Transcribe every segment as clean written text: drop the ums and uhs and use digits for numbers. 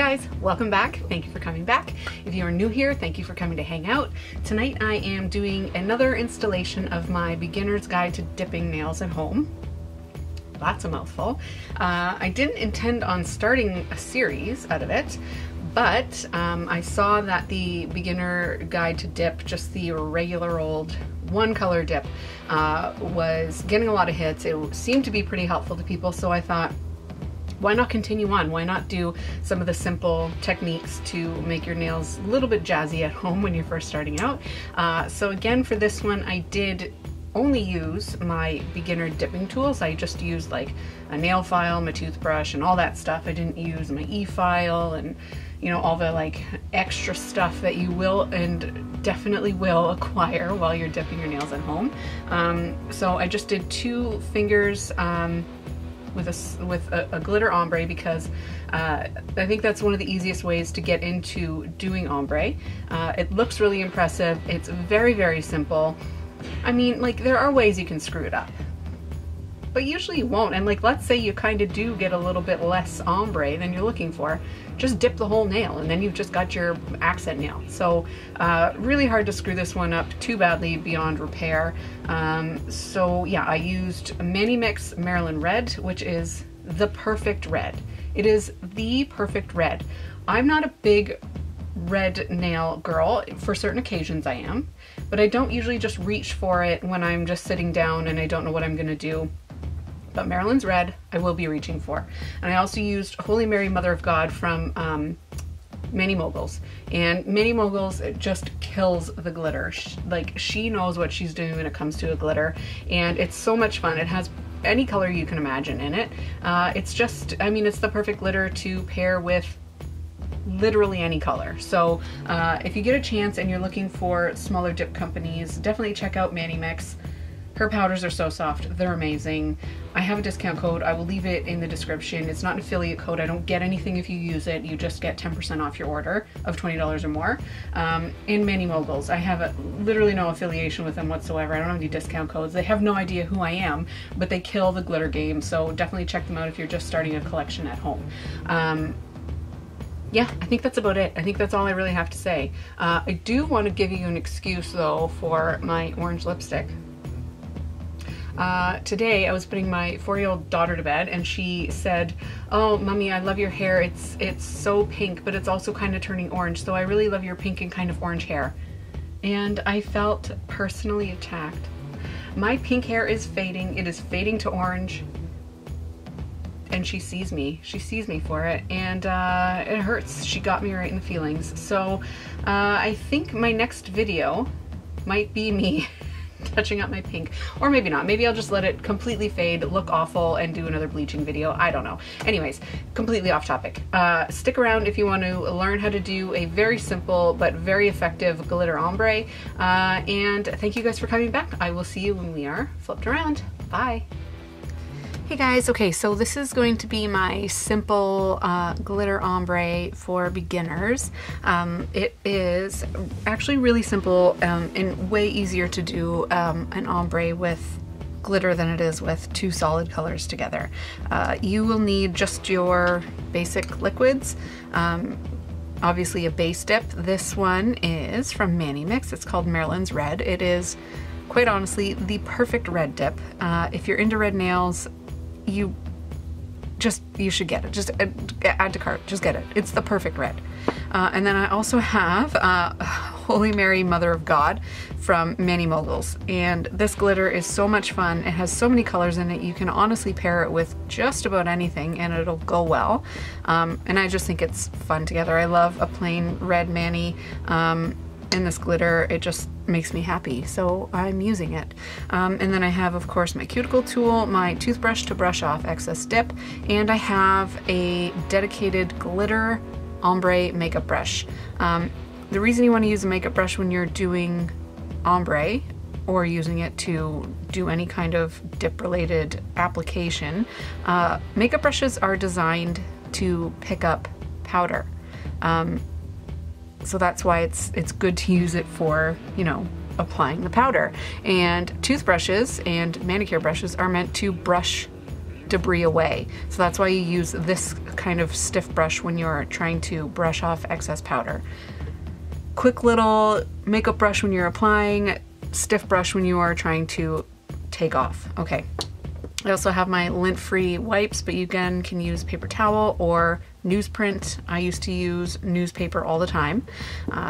guys, welcome back. Thank you for coming back. If you are new here, thank you for coming to hang out. Tonight I am doing another installation of my beginner's guide to dipping nails at home. That's a mouthful. I didn't intend on starting a series out of it, but I saw that the beginner guide to dip, just the regular old one color dip, was getting a lot of hits. It seemed to be pretty helpful to people, so I thought, why not continue on? Why not do some of the simple techniques to make your nails a little bit jazzy at home when you're first starting out? So again, for this one, I did only use my beginner dipping tools. I just used like a nail file, my toothbrush, and all that stuff. I didn't use my e-file and, you know, all the like extra stuff that you will and definitely will acquire while you're dipping your nails at home. So I just did 2 fingers with a glitter ombre because I think that's one of the easiest ways to get into doing ombre. It looks really impressive. It's very, very simple. I mean, like, there are ways you can screw it up, but usually you won't. And like, let's say you kind of do get a little bit less ombre than you're looking for, just dip the whole nail and then you've just got your accent nail. So really hard to screw this one up too badly beyond repair. So yeah, I used Mani Mix Marilyn Red, which is the perfect red. It is the perfect red. I'm not a big red nail girl. For certain occasions I am, but I don't usually just reach for it when I'm just sitting down and I don't know what I'm gonna do. But Marilyn's Red I will be reaching for. And I also used Holy Mary Mother of God from Many Moguls. And Many Moguls, it just kills the glitter. She knows what she's doing when it comes to a glitter, and it's so much fun. It has any color you can imagine in it. It's just, I mean, it's the perfect glitter to pair with literally any color. So if you get a chance and you're looking for smaller dip companies, definitely check out Mani Mix. Her powders are so soft, they're amazing. I have a discount code, I will leave it in the description. It's not an affiliate code, I don't get anything if you use it, you just get 10% off your order of $20 or more. In Many Moguls, I have literally no affiliation with them whatsoever. I don't have any discount codes. They have no idea who I am, but they kill the glitter game, so definitely check them out if you're just starting a collection at home. Yeah, I think that's about it. I think that's all I really have to say. I do want to give you an excuse though for my orange lipstick. Today I was putting my 4-year-old daughter to bed and she said, "Oh, Mommy, I love your hair. It's so pink, but it's also kind of turning orange. So I really love your pink and kind of orange hair." And I felt personally attacked. My pink hair is fading. It is fading to orange. And she sees me for it, and it hurts. She got me right in the feelings. So I think my next video might be me touching up my pink, or maybe not. Maybe I'll just let it completely fade, look awful, and do another bleaching video. I don't know. Anyways, completely off topic. Stick around if you want to learn how to do a very simple but very effective glitter ombre. And thank you guys for coming back. I will see you when we are flipped around. Bye. Hey guys, okay, so this is going to be my simple glitter ombre for beginners. It is actually really simple and way easier to do an ombre with glitter than it is with 2 solid colors together. You will need just your basic liquids. Obviously a base dip. This one is from Mani Mix. It's called Marilyn's Red. It is, quite honestly, the perfect red dip. If you're into red nails, you should get it. Just add to cart, just get it. It's the perfect red. And then I also have Holy Mary Mother of God from Many Moguls. And this glitter is so much fun. It has so many colors in it. You can honestly pair it with just about anything and it'll go well. And I just think it's fun together. I love a plain red Mani. And this glitter, it just makes me happy, so I'm using it. And then I have, of course, my cuticle tool, my toothbrush to brush off excess dip, and I have a dedicated glitter ombre makeup brush. The reason you want to use a makeup brush when you're doing ombre or using it to do any kind of dip-related application, makeup brushes are designed to pick up powder. So that's why it's good to use it for, you know, applying the powder. And toothbrushes and manicure brushes are meant to brush debris away. So that's why you use this kind of stiff brush when you're trying to brush off excess powder. Quick little makeup brush when you're applying, stiff brush when you are trying to take off. Okay. I also have my lint-free wipes, but you again can use paper towel or newsprint. I used to use newspaper all the time.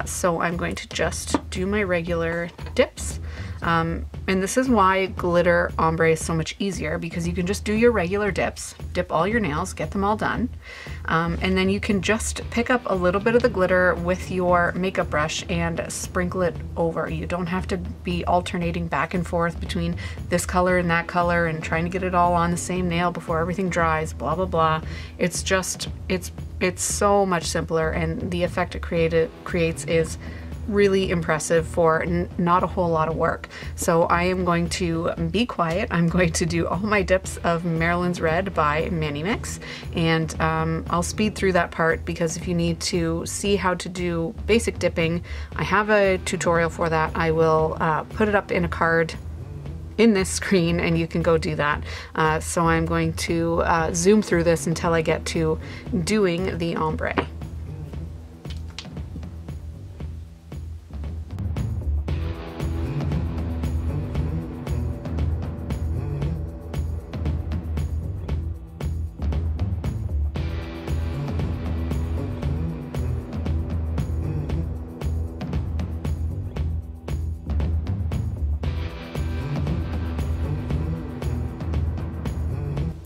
So I'm going to just do my regular dips. And this is why glitter ombre is so much easier, because you can just do your regular dips, dip all your nails, get them all done. And then you can just pick up a little bit of the glitter with your makeup brush and sprinkle it over. You don't have to be alternating back and forth between this color and that color and trying to get it all on the same nail before everything dries, blah, blah, blah. It's just, it's so much simpler, and the effect it creates is really impressive for not a whole lot of work. So I am going to be quiet. I'm going to do all my dips of Marilyn's Red by Mani Mix, and I'll speed through that part, because if you need to see how to do basic dipping, I have a tutorial for that. I will put it up in a card in this screen and you can go do that. So I'm going to zoom through this until I get to doing the ombre.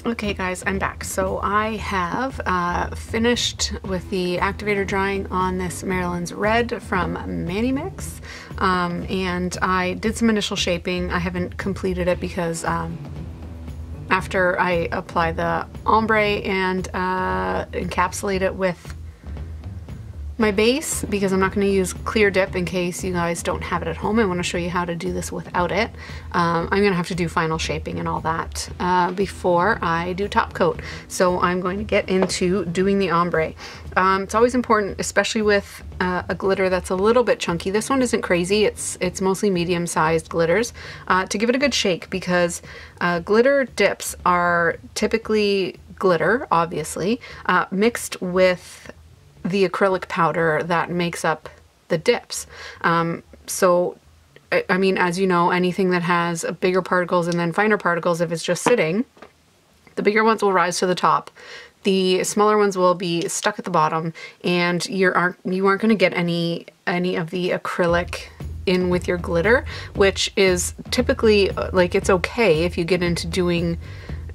Okay guys, I'm back. So I have finished with the activator drying on this Marilyn's Red from Mani Mix, and I did some initial shaping. I haven't completed it because after I apply the ombre and encapsulate it with my base, because I'm not going to use clear dip in case you guys don't have it at home. I want to show you how to do this without it. I'm going to have to do final shaping and all that before I do top coat. So I'm going to get into doing the ombre. It's always important, especially with a glitter that's a little bit chunky. This one isn't crazy. It's mostly medium-sized glitters, to give it a good shake, because glitter dips are typically glitter, obviously, mixed with the acrylic powder that makes up the dips. So, I mean, as you know, anything that has bigger particles and then finer particles, if it's just sitting, the bigger ones will rise to the top. The smaller ones will be stuck at the bottom, and you aren't going to get any of the acrylic in with your glitter, which is typically, like, it's okay if you get into doing,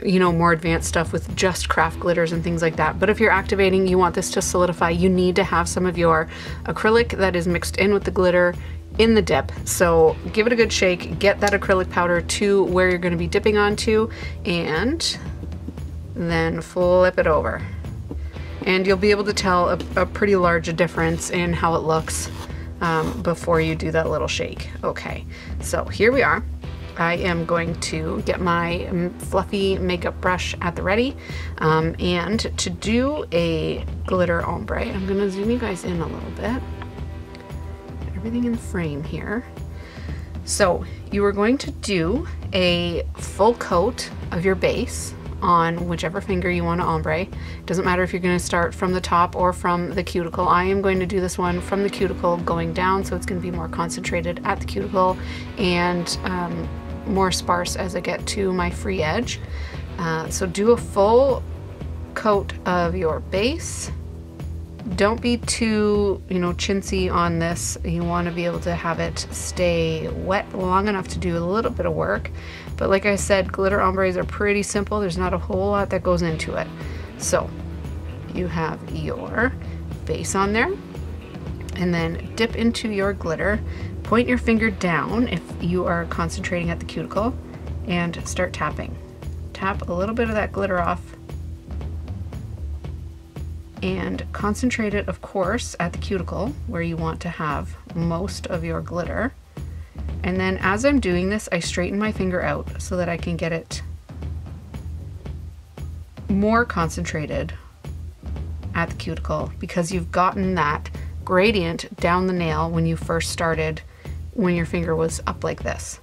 you know, more advanced stuff with just craft glitters and things like that. But if you're activating, you want this to solidify, you need to have some of your acrylic that is mixed in with the glitter in the dip. So give it a good shake, get that acrylic powder to where you're going to be dipping onto, and then flip it over. And you'll be able to tell a pretty large difference in how it looks before you do that little shake. Okay, so here we are. I am going to get my fluffy makeup brush at the ready, and to do a glitter ombre, I'm going to zoom you guys in a little bit. Everything in frame here. So you are going to do a full coat of your base on whichever finger you want to ombre. It doesn't matter if you're going to start from the top or from the cuticle. I am going to do this one from the cuticle going down, so it's going to be more concentrated at the cuticle and more sparse as I get to my free edge. So do a full coat of your base. Don't be too, you know, chintzy on this. You want to be able to have it stay wet long enough to do a little bit of work. But like I said, glitter ombres are pretty simple. There's not a whole lot that goes into it. So you have your base on there, and then dip into your glitter. Point your finger down if you are concentrating at the cuticle, and start tapping. Tap a little bit of that glitter off, and concentrate it, of course, at the cuticle where you want to have most of your glitter. And then as I'm doing this, I straighten my finger out so that I can get it more concentrated at the cuticle, because you've gotten that gradient down the nail when you first started, when your finger was up like this.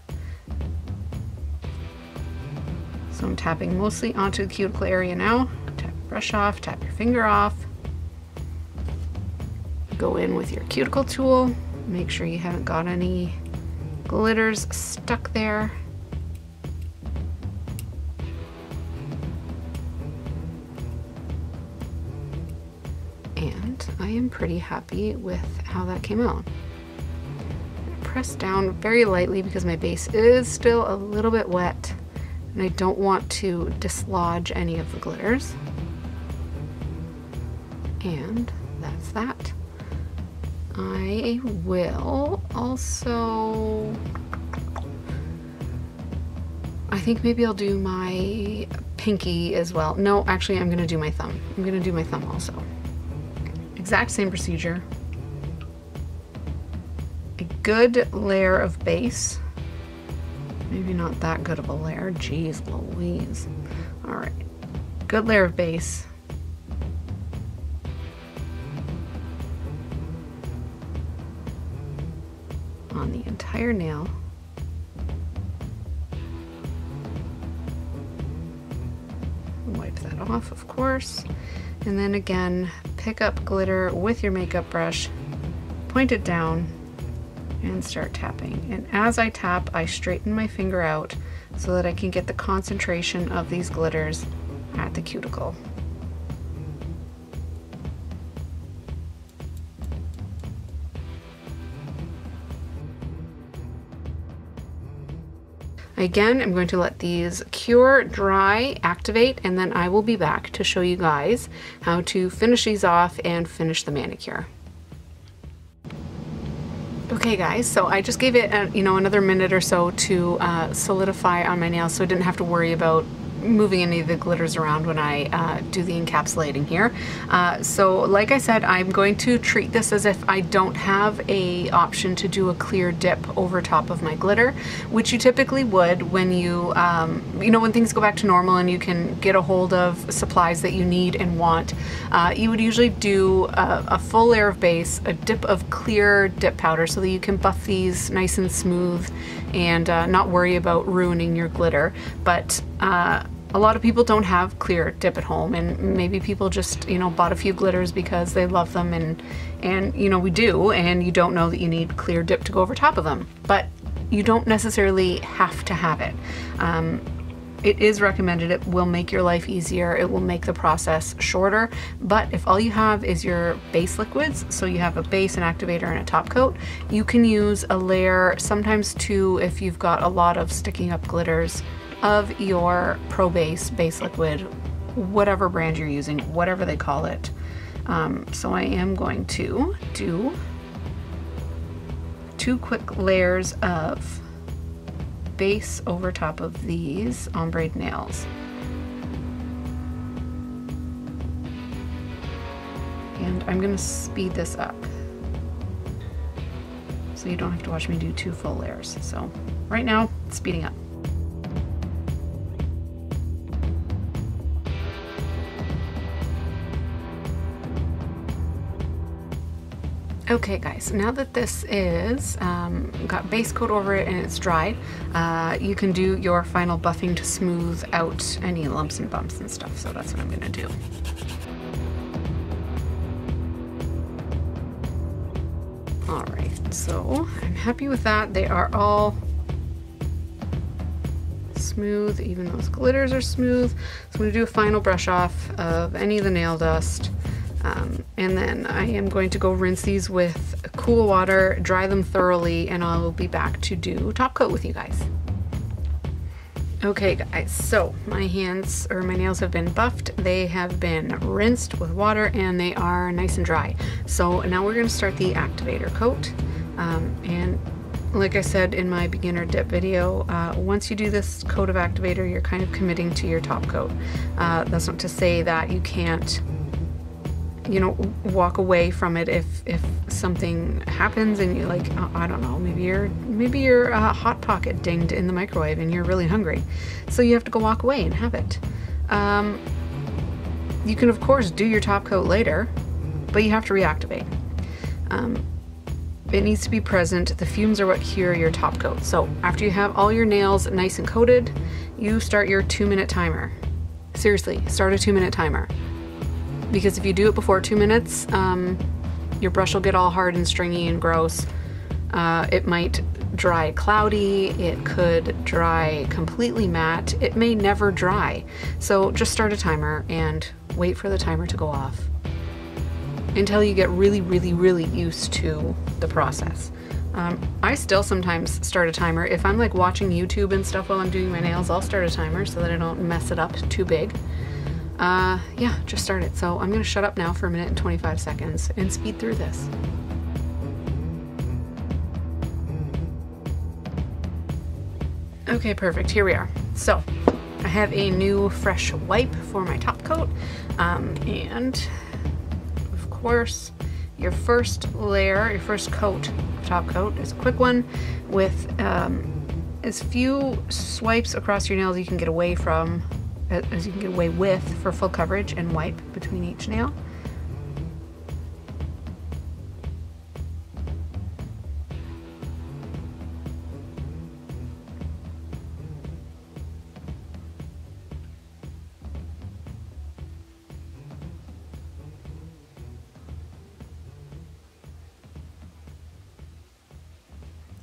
So I'm tapping mostly onto the cuticle area now. Tap your brush off, tap your finger off. Go in with your cuticle tool. Make sure you haven't got any glitters stuck there. And I am pretty happy with how that came out. Press down very lightly because my base is still a little bit wet and I don't want to dislodge any of the glitters. And that's that. I will also, I think maybe I'll do my pinky as well. No, actually I'm gonna do my thumb. I'm gonna do my thumb also. Exact same procedure. A good layer of base. Maybe not that good of a layer. Jeez Louise. All right, good layer of base. On the entire nail. Wipe that off, of course. And then again, pick up glitter with your makeup brush, point it down, and start tapping. And as I tap, I straighten my finger out so that I can get the concentration of these glitters at the cuticle. Again, I'm going to let these cure, dry, activate, and then I will be back to show you guys how to finish these off and finish the manicure. Okay guys, so I just gave it another minute or so to solidify on my nails, so I didn't have to worry about moving any of the glitters around when I do the encapsulating here. So like I said, I'm going to treat this as if I don't have a option to do a clear dip over top of my glitter, which you typically would when you, when things go back to normal and you can get a hold of supplies that you need and want. You would usually do a full layer of base, a dip of clear dip powder so that you can buff these nice and smooth and not worry about ruining your glitter. But a lot of people don't have clear dip at home, and maybe people just bought a few glitters because they love them, and we do, and you don't know that you need clear dip to go over top of them, but you don't necessarily have to have it. It is recommended. It will make your life easier. It will make the process shorter. But if all you have is your base liquids, so you have a base, an activator, and a top coat, you can use a layer, sometimes two if you've got a lot of sticking up glitters, of your Pro Base base liquid, whatever brand you're using, whatever they call it. So I am going to do 2 quick layers of base over top of these ombre nails. And I'm gonna speed this up so you don't have to watch me do 2 full layers. So right now, it's speeding up. Okay guys, now that this is got base coat over it and it's dry, you can do your final buffing to smooth out any lumps and bumps and stuff. So that's what I'm gonna do. All right, so I'm happy with that. They are all smooth, even those glitters are smooth. So I'm gonna do a final brush off of any of the nail dust. And then I am going to go rinse these with cool water, dry them thoroughly, and I'll be back to do top coat with you guys. Okay guys, so my hands or my nails have been buffed, they have been rinsed with water, and they are nice and dry. So now we're going to start the activator coat. And like I said in my beginner dip video, once you do this coat of activator, you're kind of committing to your top coat. That's not to say that you can't walk away from it if something happens and you like, I don't know, maybe your hot pocket dinged in the microwave and you're really hungry, so you have to go walk away and have it. You can of course do your top coat later, but you have to reactivate. it needs to be present. The fumes are what cure your top coat. So after you have all your nails nice and coated, you start your 2-minute timer. Seriously, start a 2-minute timer. Because if you do it before 2 minutes, your brush will get all hard and stringy and gross. It might dry cloudy, it could dry completely matte, it may never dry. So just start a timer and wait for the timer to go off until you get really, really, really used to the process. I still sometimes start a timer. If I'm like watching YouTube and stuff while I'm doing my nails, I'll start a timer so that I don't mess it up too big. Yeah, just start it. So I'm gonna shut up now for 1 minute and 25 seconds and speed through this. Okay, perfect, here we are. So I have a new fresh wipe for my top coat, and of course your first layer, your first coat, top coat, is a quick one with as few swipes across your nails you can get away from, as you can get away with for full coverage, and wipe between each nail.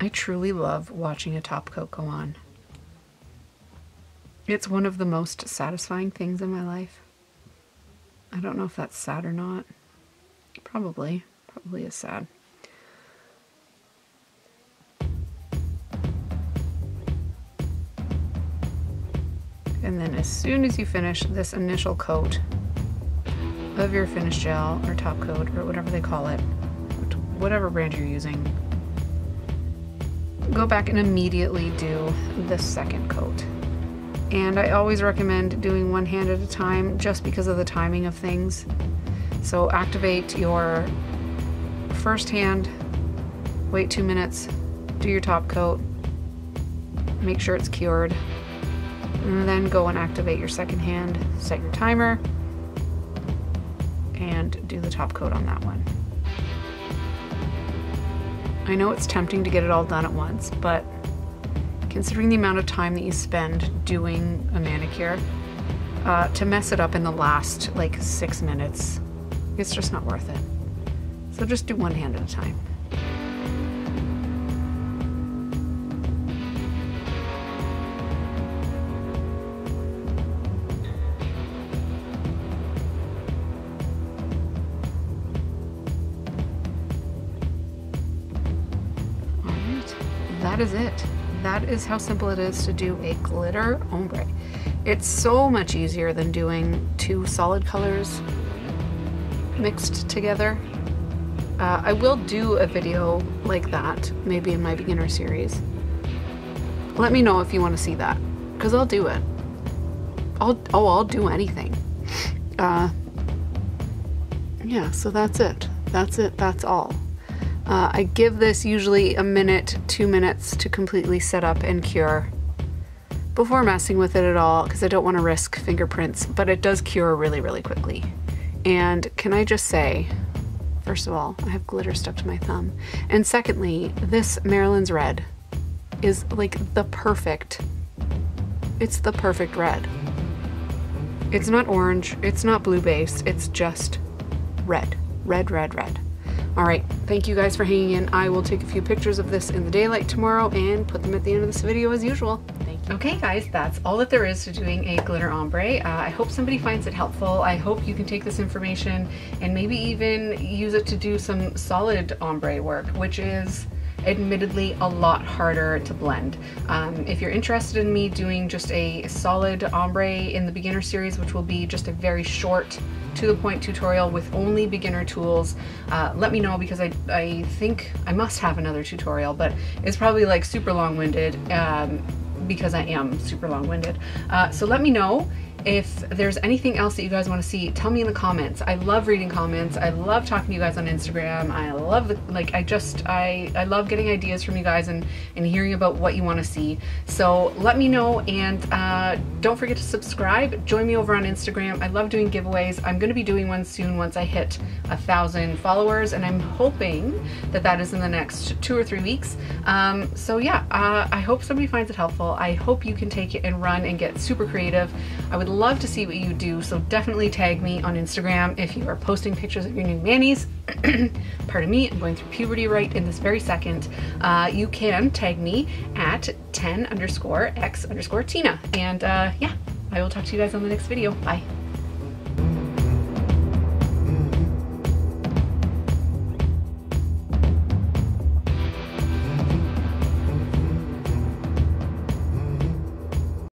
I truly love watching a top coat go on. It's one of the most satisfying things in my life. I don't know if that's sad or not. Probably is sad. And then as soon as you finish this initial coat of your finish gel or top coat or whatever they call it, whatever brand you're using, go back and immediately do the second coat. And I always recommend doing one hand at a time just because of the timing of things. So activate your first hand, wait 2 minutes, do your top coat, make sure it's cured, and then go and activate your second hand, set your timer, and do the top coat on that one. I know it's tempting to get it all done at once, but considering the amount of time that you spend doing a manicure, to mess it up in the last like 6 minutes, it's just not worth it. So just do one hand at a time. That is it. That is how simple it is to do a glitter ombre. It's so much easier than doing 2 solid colors mixed together. I will do a video like that, maybe in my beginner series. Let me know if you want to see that, because I'll do it. I'll do anything. Yeah, so that's it. That's all. I give this usually 1 minute, 2 minutes to completely set up and cure before messing with it at all, because I don't want to risk fingerprints, but it does cure really, really quickly. And can I just say, first of all, I have glitter stuck to my thumb. And secondly, this Marilyn's red is like the perfect, it's the perfect red. It's not orange, it's not blue based, it's just red, red, red, red. All right, thank you guys for hanging in. I will take a few pictures of this in the daylight tomorrow and put them at the end of this video as usual. Thank you. Okay guys, that's all that there is to doing a glitter ombre. I hope somebody finds it helpful. I hope you can take this information and maybe even use it to do some solid ombre work, which is admittedly a lot harder to blend. If you're interested in me doing just a solid ombre in the beginner series, which will be just a very short to the point tutorial with only beginner tools, let me know, because I think I must have another tutorial, but it's probably like super long-winded because I am super long-winded. So let me know, If there's anything else that you guys want to see, tell me in the comments. I love reading comments. I love talking to you guys on Instagram. I love I love getting ideas from you guys and hearing about what you want to see. So let me know, and don't forget to subscribe. Join me over on Instagram. I love doing giveaways. I'm going to be doing one soon once I hit 1,000 followers, and I'm hoping that that is in the next 2 or 3 weeks. So yeah, I hope somebody finds it helpful. I hope you can take it and run and get super creative. I would love to see what you do, so definitely tag me on Instagram if you are posting pictures of your new manis. Pardon me, I'm going through puberty right in this very second. You can tag me at 10_x_Tina. And yeah, I will talk to you guys on the next video. Bye.